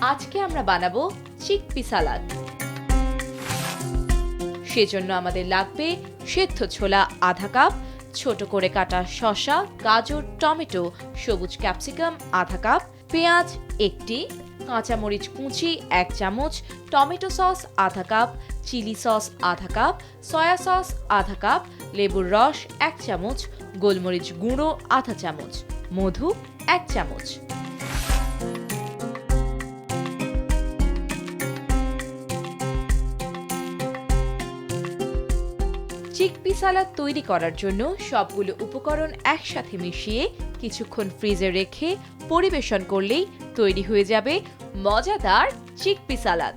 আজকে আমরা বানাবো চিকপি সালাদ। সেজন্য আমাদের লাগবে সেদ্ধ ছোলা আধা কাপ, ছোট করে কাটা শসা, গাজর, টমেটো, সবুজ ক্যাপসিকাম আধা কাপ, পেঁয়াজ একটি, কাঁচামরিচ কুচি 1 চামচ, টমেটো সস আধা কাপ, চিলি সস আধা কাপ, সয়া সস আধা কাপ, লেবুর রস 1 চামচ, গোলমরিচ গুঁড়ো আধা চামচ, মধু 1 চামচ। চিকপি সালাদ তৈরি করার জন্য সবগুলো উপকরণ একসাথে মিশিয়ে কিছুক্ষণ ফ্রিজে রেখে পরিবেশন করলেই তৈরি হয়ে যাবে মজাদার চিকপি সালাদ।